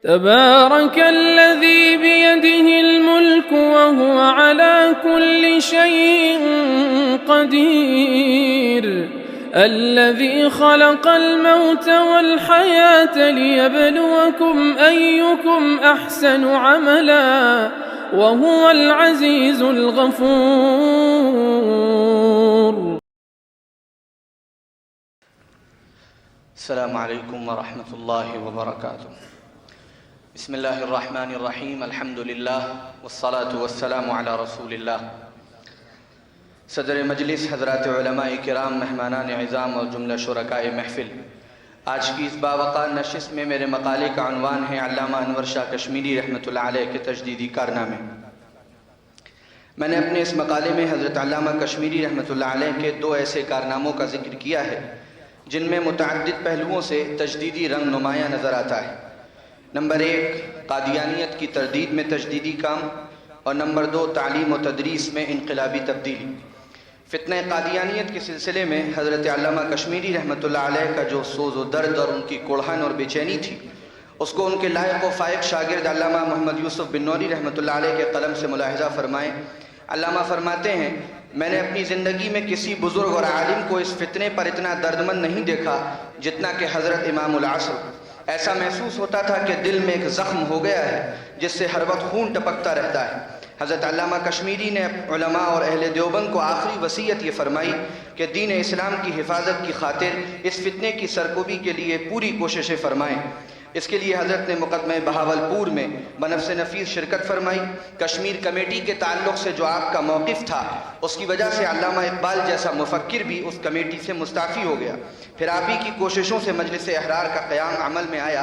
تبارك الذي بيده الملك وهو على كل شيء قدير الذي خلق الموت والحياة ليبلوكم أيكم أحسن عملا وهو العزيز الغفور. السلام عليكم ورحمة الله وبركاته. بسم الله الرحمن الرحيم. الحمد لله والصلاة والسلام على رسول الله. صدر مجلس، حضرات علماء کرام، مہمانان عظام اور جملہ شرکائے محفل، آج کی اس باوقار نشست میں میرے مقالے کا عنوان ہے علامہ انور شاہ کشمیری رحمۃ اللہ علیہ کے تجدیدی کارنامے۔ میں نے اپنے اس مقالے میں حضرت علامہ کشمیری رحمۃ اللہ علیہ کے دو ایسے کارناموں کا ذکر کیا ہے جن میں متعدد پہلوؤں سے تجدیدی رنگ نمایاں نظر آتا ہے۔ نمبر 1 قادیانیت کی تردید میں تجدیدی کام، اور نمبر 2 تعلیم و تدریس میں انقلابی تبدیلی۔ فتنہ قادیانیت کے سلسلے میں حضرت علامہ کشمیری رحمۃ اللہ علیہ کا جو سوز و درد اور ان کی کوڑھن اور بے چینی تھی، اس کو ان کے لائق و فائق شاگرد علامہ محمد یوسف بن نوری رحمۃ اللہ علیہ کے قلم سے ملاحظہ فرمائیں۔ علامہ فرماتے ہیں، میں نے اپنی زندگی میں کسی بزرگ اور عالم کو اس فتنے پر اتنا دردمند نہیں دیکھا جتنا کہ حضرت امام العصر۔ ایسا محسوس ہوتا تھا کہ دل میں ایک زخم ہو گیا ہے جس سے ہر وقت خون ٹپکتا رہتا ہے۔ حضرت علامہ کشمیری نے علماء اور اہل دیوبند کو آخری وصیت یہ فرمائی کہ دین اسلام کی حفاظت کی خاطر اس فتنے کی سرکوبی کے لیے پوری کوششیں فرمائیں۔ اس کے لیے حضرت نے مقدمہ بہاولپور میں بنفس نفیس شرکت فرمائی۔ کشمیر کمیٹی کے تعلق سے جو آپ کا موقف تھا، اس کی وجہ سے علامہ اقبال جیسا مفکر بھی اس کمیٹی سے مستعفی ہو گیا۔ پھر آپ ہی کی کوششوں سے مجلس احرار کا قیام عمل میں آیا۔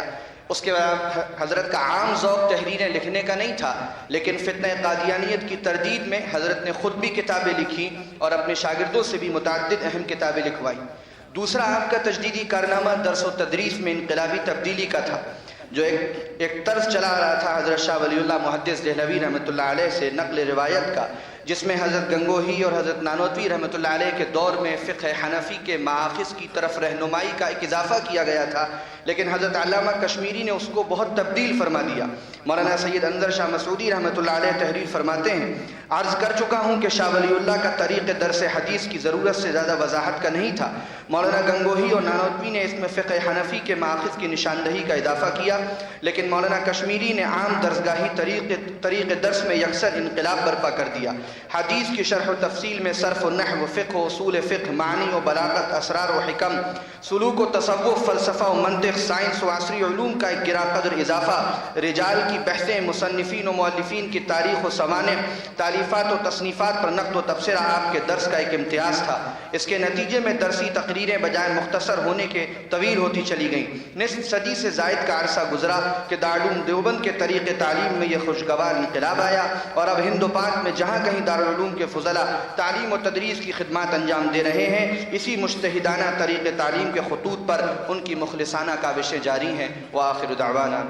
اس کے بعد حضرت کا عام ذوق تحریریں لکھنے کا نہیں تھا، لیکن فتنہ قادیانیت کی تردید میں حضرت نے خود بھی کتابیں لکھی اور اپنے شاگردوں سے بھی متعدد اہم کتابیں لکھوائی۔ دوسرا آپ کا تجدیدی کارنامہ درس و تدریس میں انقلابی تبدیلی کا تھا، جو ایک طرز چلا آ رہا تھا حضرت شاہ ولی اللہ محدث دہلوی رحمۃ اللہ علیہ سے نقل روایت کا، جس میں حضرت گنگوہی اور حضرت نانوتوی رحمۃ اللہ علیہ کے دور میں فقہ حنفی کے مآخذ کی طرف رہنمائی کا ایک اضافہ کیا گیا تھا، لیکن حضرت علامہ کشمیری نے اس کو بہت تبدیل فرما دیا۔ مولانا سید انظر شاہ مسعودی رحمۃ اللہ علیہ تحریر فرماتے ہیں، عرض کر چکا ہوں کہ شاہ ولی اللہ کا طریق درس حدیث کی ضرورت سے زیادہ وضاحت کا نہیں تھا۔ مولانا گنگوہی اور نانوتوی نے اس میں فقہ حنفی کے مآخذ کی نشاندہی کا اضافہ کیا، لیکن مولانا کشمیری نے عام درسگاہی طریق درس میں یکسر انقلاب برپا کر دیا۔ حدیث کی شرح و تفصیل میں صرف و نحو، فقہ و اصول فقہ، معنی و بلاغت، اسرار و حکم، سلوک و تصوف، فلسفہ و منطق، سائنس و عصری علوم کا ایک گراں قدر اضافہ، رجال کی بحثیں، مصنفین و مؤلفین کی تاریخ و سوانح، تالیفات و تصنیفات پر نقد و تبصرہ آپ کے درس کا ایک امتیاز تھا۔ اس کے نتیجے میں درسی تقریریں بجائے مختصر ہونے کے طویل ہوتی چلی گئیں۔ نصف صدی سے زائد کا عرصہ گزرا کہ دارالعلوم دیوبند کے طریق تعلیم میں یہ خوشگوار انقلاب آیا، اور اب ہند و پاک میں جہاں کہیں دارالعلوم کے فضلاء تعلیم و تدریس کی خدمات انجام دے رہے ہیں، اسی مجتہدانہ طریق تعلیم کے خطوط پر ان کی مخلصانہ کاوشیں جاری ہیں۔ وآخر دعوانا